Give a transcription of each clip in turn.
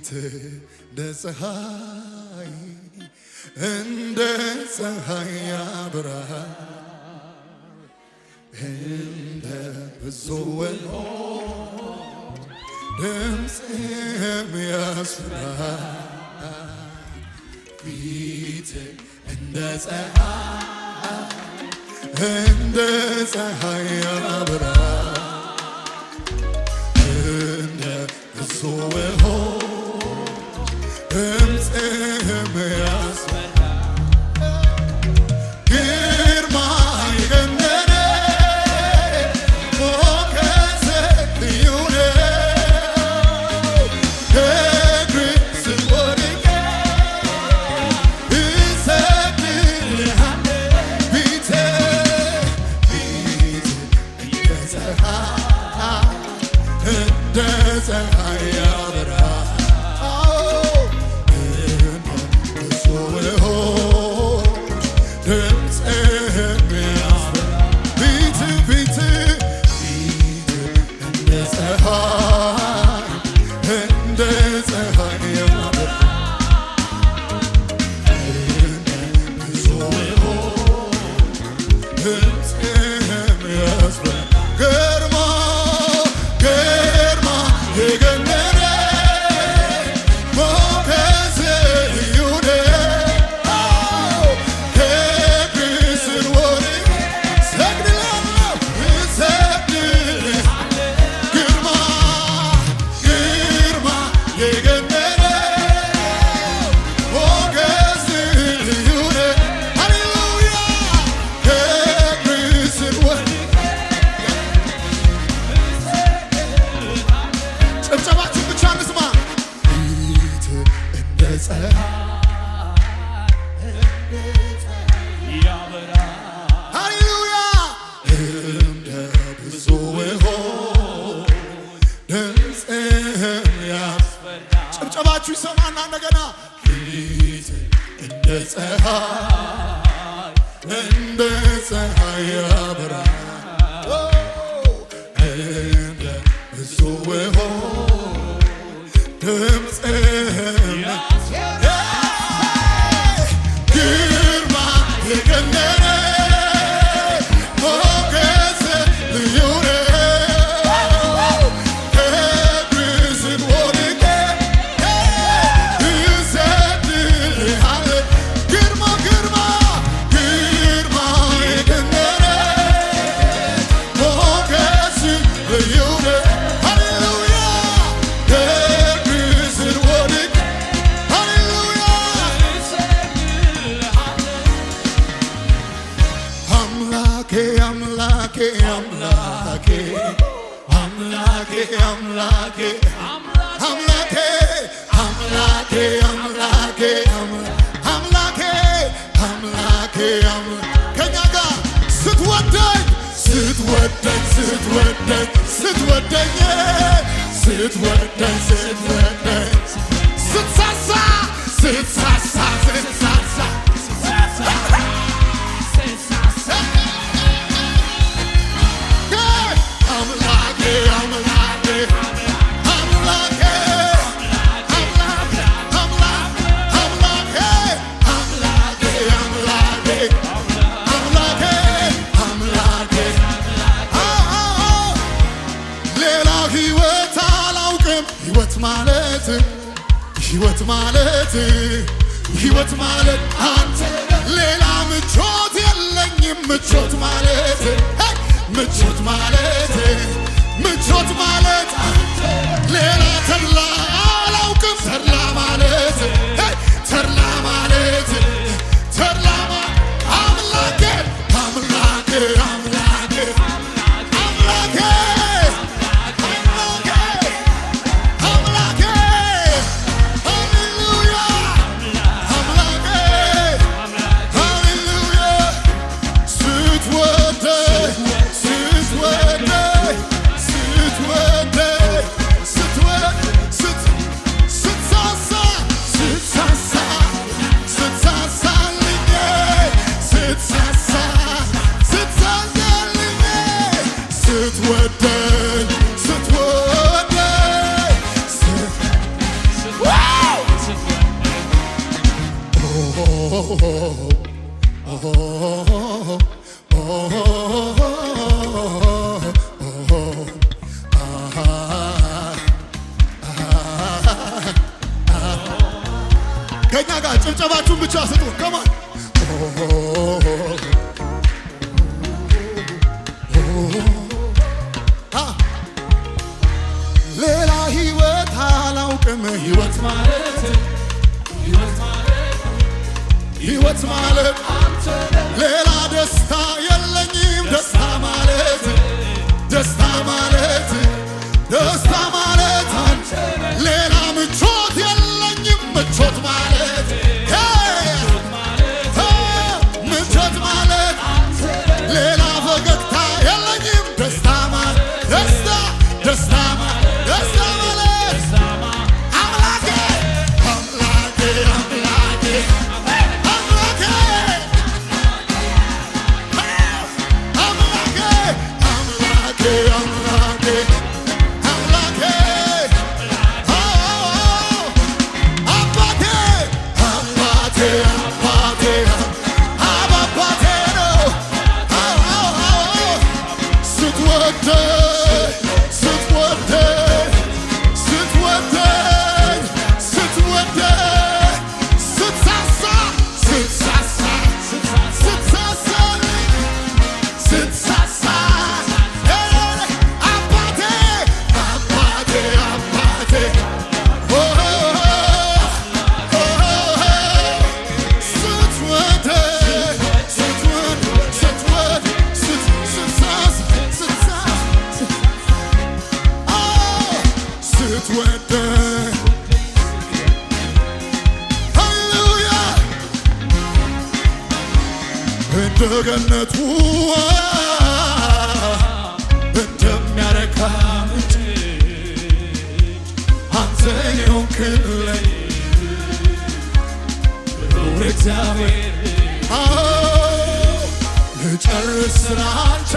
ፊት እንደ ፀሐይ ያበራል እንደ ብዙዎች ድምፅም ያስፈራል ፊት እንደ ፀሐይ ያበራል እንደ ብዙዎች ድምፅም ያስፈራል ግርማ የገነነ ሞገስ ልዩ ነው እግር ስር ወድቄ እሰግድልሃለሁ ፊት እንደ ፀሐይ ያበራል ጭብጨባችሁ ይሰማና እንደገና ፊት እንደ ፀሐይ ያበራል እንደ ብዙዎች ድምፅም ግርማ የገነነ ሞገስ ልዩ ነው እግር ስር ወድቄ እሰግድልሃለሁ ግርማ የገነነ ሞገስ ልዩ ነው ሃሌሉያ እግር ስር ወድቄ ሃሌሉያ አምላኬ አምላኬ አምላኬ አምላኬ አምላኬ አምላኬ አምላኬ አምላኬ አምላኬ አምላኬ ከኛ ጋር ስትወደኝ ስትወደኝ ስትወደኝ ስትወደኝ ስትወደኝ ስትወደኝ ስትሳሳ ስትሳሳ ስትሳሳ አምላኬ አምላኬ አምላኬ አምላኬ አምላኬ አምላኬ ሌላ ሕይወት አላውቅም ሕይወት ማለት አንተ ሌላ ምቾት የለኝም ምቾት ማለት ሌላ ተድላ አላውቅም ተድላ ማለት አምላኬ አምላኬ አምላኬ አምላኬ አምላኬ ሃሌሉያ አምላኬ ሃሌሉያ ስትወደኝ ከኛ ጋር ጭብጨባችሁን ብቻ ስጡ። ከማን ሌላ ህይወት አላውቅም። ህይወት ማለት ሌላ ደስታ የለኝም። ደስታ ማለት ሌላ ምቾት የለኝም። ምቾት ማለት ሌላ ፈገግታ የለኝም። ደስታ ማለት አምላኬ እንደገነቱ እንደሚያረካ ምንጭ አንተ የሆንክልኝ ኑር እግዚአብሔር ልጨርስ ስላንተ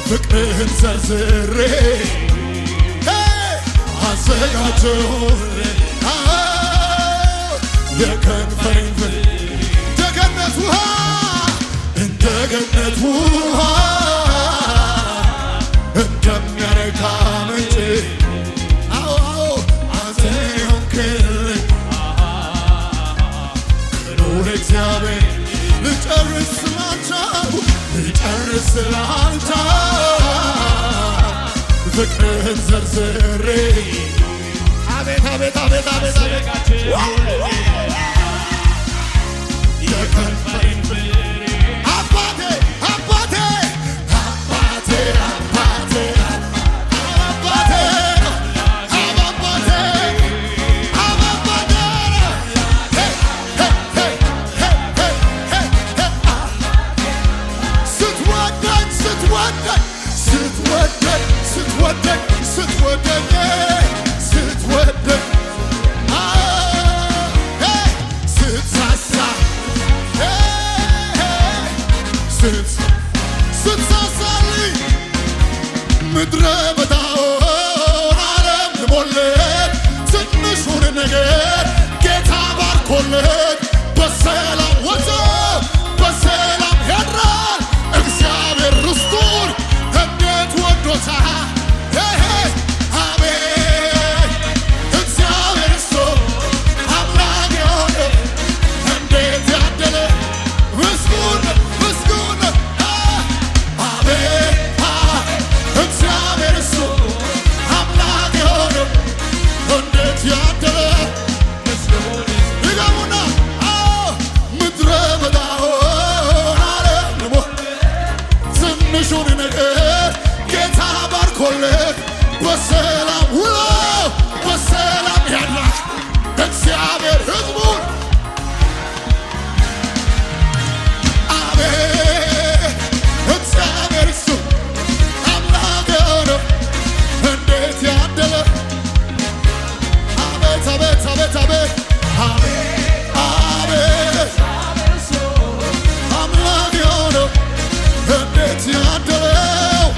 ፍቅርህን ዘርዝሬ አዘጋጀሁልህ የከንፈሬን እንደገነት ውሃ እንደሚያረካ ምንጭ አንተ የሆንክልኝ ኑር እግዚአብሔር ልጨርስ ስላንተ ፍቅርህን ዘርዝሬ አቤት የከንፈሬን ስትሳሳልኝ ምድረ በዳውን ዓለም ልሞለት ትንሹን ነገር ጌታ ባርኮለት በሰላም ወጥቶ በሰላም ያድራል። እግዚአብሔር ርስቱን እንዴት ወዶታል! አቤት እግዚአብሔር እሱ አምላክ የሆነ እንዴት ያደለ ምስጉን እግዚአብሔር እሱ አምላክ የሆነ እንዴት ያደለ ይገቡና ምድረ በዳውን ዓለም ልሞ ትንሹን ነገር ጌታ ባርኮለት በሰላም ውሎ በሰላም ያድራል። እግዚአብሔር ሕዝቡን እግዚአብሔር እሱ አምላክ የሆነ እንዴት ያደለ አቤት አምላክ የሆነ እንዴት ያደለው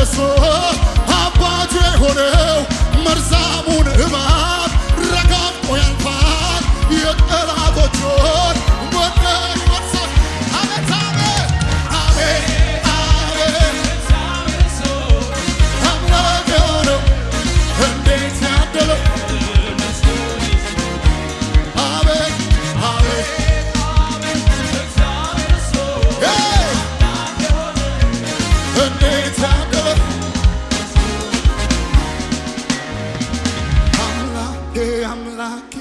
እሱ አባቱ የሆነው መርዛሙን እባብ ረጋግጦ ያልፋል የጠላቶቹን ወደር ይወርሳል። አቤት አቤት አቤት አቤት አምላክ የሆነው እንዴት ያደለ አቤት አቤት እንዴት ያደለ አምላኬ አምላኬ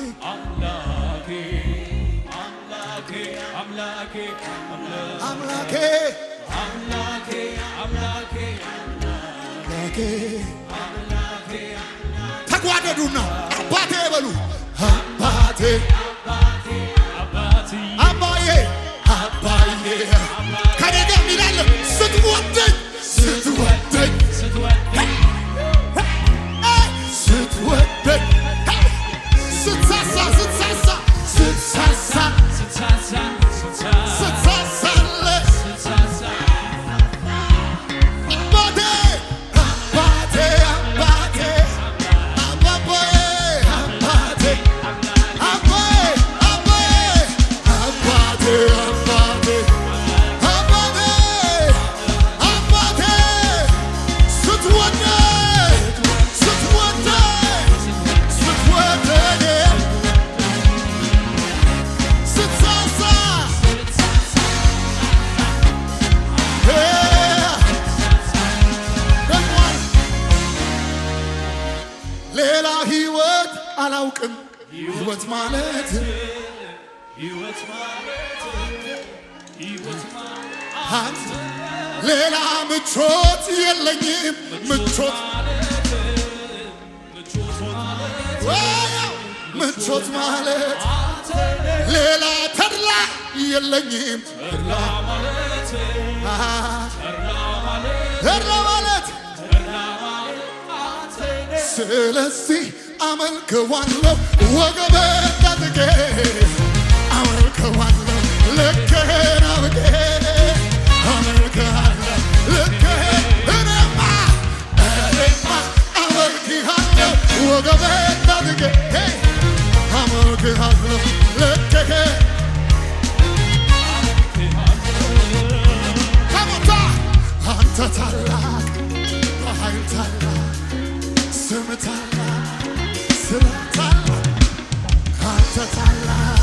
አምላኬ ተጓደዱና አባቴ በሉ አባቴ አባዬ አባዬ ከኔ ጋር ሚላለ ስትወደኝ ስትወደኝ ስትወደኝ ስትሳሳ ስትሳሳ ስትሳሳ ስትሳሳለ አባቴ አባቴ አባቴ አባባዬ አባቴ አባዬ አባዬ አባቴ አባቴ አባቴ ስትወደኝ ስትወደኝ ስትወደኝ ስትሳሳ ሌላ ህይወት አላውቅም ህይወት ማለት አንተ ሌላ ምቾት የለኝም ምቾት ምቾት ማለት ሌላ ተድላ የለኝም ተድላ ማለት ስለዚህ አመልከዋለሁ ወገቤን ታጥቄ አመልከዋለሁ ልክህን አውቄ አመልክሃለሁ ልክህን እኔማ አመልክሃለሁ ወገቤን ታጥቄ አመልክሃለሁ ልክህን ከሞታ አንተ ታላቅ በኃይል ታላቅ ስም ታላቅ ስራ ታላቅ አንተ ታላቅ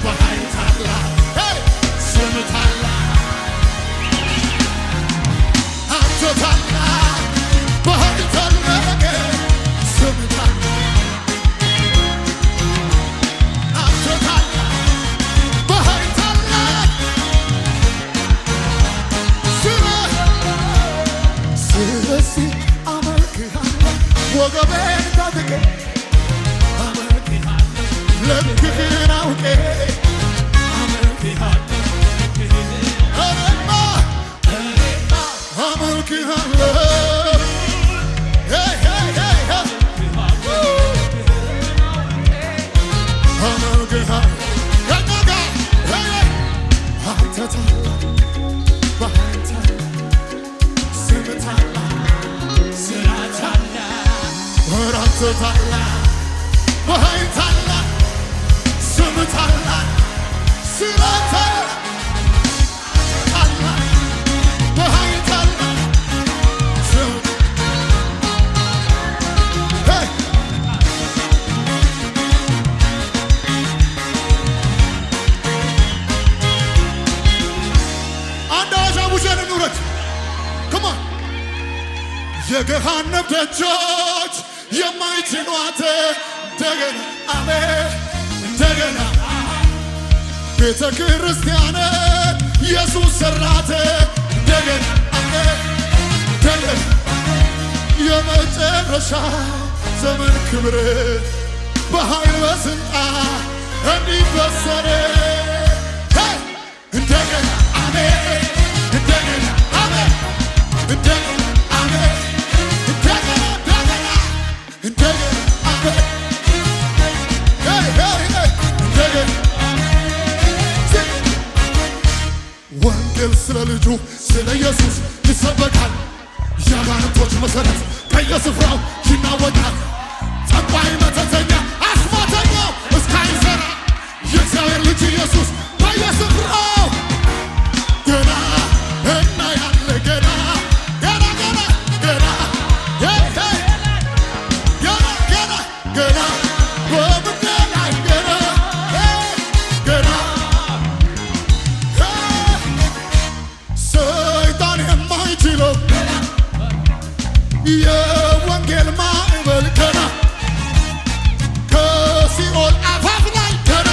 በኃይል ታላቅ ስም ታላቅ አንተ ታላቅ በኃይል ታላቅ ስም ታላቅ አንተ ታላቅ በኃይል ታላቅ ስለዚህ አመልክሃለሁ ወገቤን ታጥቄ አመልክሃለሁ ልክህን አውቄ አመልክሃለሁ እኔማ አመልክሃለሁ አመልክሃለሁ ከእኛ ጋር አንተ ታላቅ በኃይል ታላቅ ስም ታላቅ ስራ ታላቅ አንተ ታላቅ በኃይል ታላቅ ስም ታላቅ ስራ ታላቅ ታላቅ በኃይል ታላቅ ስም አንድ አዋጅ አውጀን እንውረድ። ከማን የገሃነም ደጆች የማይችሏት እንደገና አሜን እንደገና ቤተ ክርስቲያንን ኢየሱስ ሰራት እንደገና አሜን እንደገና የመጨረሻ ዘመን ክብር በኃይል በስልጣን እንዲበሰር እንደገና አሜን እንደገና አሜን እንደገና አሜን እንደገና እንደገና አሜን ወንጌል ስለ ልጁ ስለ ኢየሱስ ይሰበካል። የአጋንንቶች መሠረት ከየስፍራው ይናወጣል። ጠንቋይ፣ መተተኛ፣ አስማተኛው እስካይሠራ የእግዚአብሔር ልጅ ኢየሱስ በየስፍራው ገና እናያለን። ገና ገና ገና ገና ገና ገና በምድር ላይ ገና ገና ሰይጣን የማይችለው የወንጌል ማዕበል ገና ከሲኦል አፋፍ ላይ ገና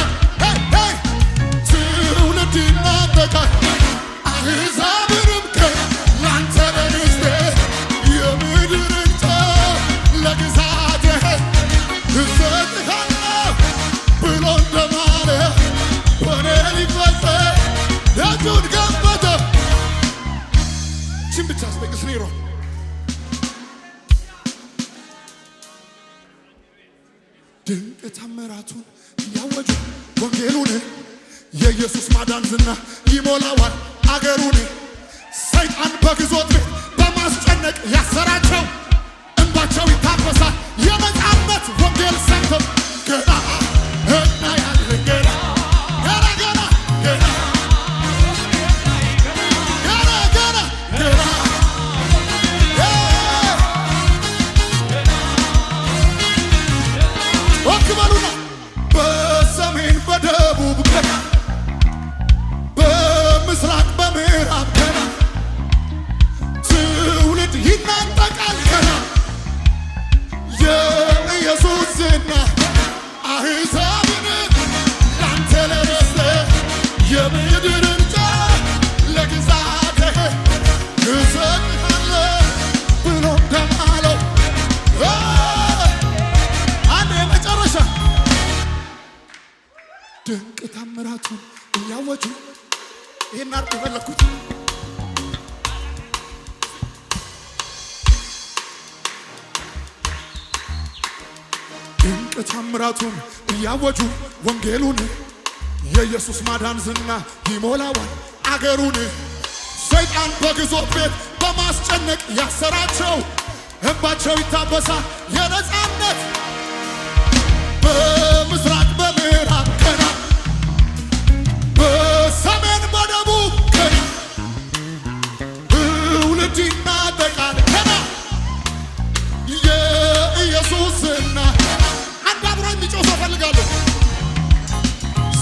ትውልድ ይናጠቃል። አሕዛብንም ገና ላንተ ለርስቴ የምድርን ጨው ለግዛትህ እሰጥሃለሁ ብሎ እንደማለ በኔ ሊፈጸም ደጁን ከፈተ። ችን ብቻ አስጠቅስ ኔሮ ድንቅ ተአምራቱን እያወጁ ወንጌሉን የኢየሱስ ማዳን ዝና ይሞላዋል አገሩን። ሰይጣን በግዞት ቤት በማስጨነቅ ያሰራቸው እንባቸው ይታበሳል። የነጻነት ወንጌል ሰምተው ገና እናያለን። ገና ገና ገና ገና ገና ገና ገና ወክበሉና በሰሜን በደቡብ ገና በምስራቅ በምዕራብ ገና ትውልድ ይናጠቃል። ገና የኢየሱስ ዝና አሕዛብን ላንተ ለርስቴ የምድርን ጨው ለግዛትህ እሰጥሃለሁ ብሎ እንደማለው አንድ የመጨረሻ ድንቅ ተአምራቱን እያወጁ ይህን አርቅ የፈለግኩት ድንቅ ተአምራቱን እያወጁ ወንጌሉን የኢየሱስ ማዳን ዝና ይሞላዋል አገሩን። ሰይጣን በግዞት ቤት በማስጨነቅ ያሰራቸው እንባቸው ይታበሳል። የነጻነት በምስራቅ በምዕራብ ገና በሰሜን በደቡብ ገና ትውልድ ይናጠቃል። ገና የኢየሱስ ዝና አንድ አብሮ የሚጮህ ሰው እፈልጋለሁ።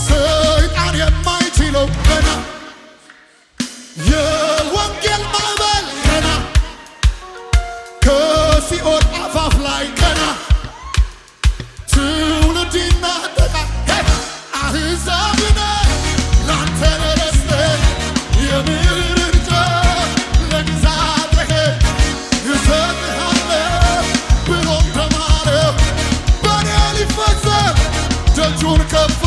ሰይጣን የማይችለው ገና የወንጌል ማዕበል ገና ከሲኦል አፋፍ ላይ ገና ትውልድ ይናጠቃል። አሕዛብን ላንተ ለርስቴ የምድርን ጨው ለግዛትህ እሰጥሃለሁ ብሎ እንደማለው በኔ ሊፈጸም ደጁን ከፈተ።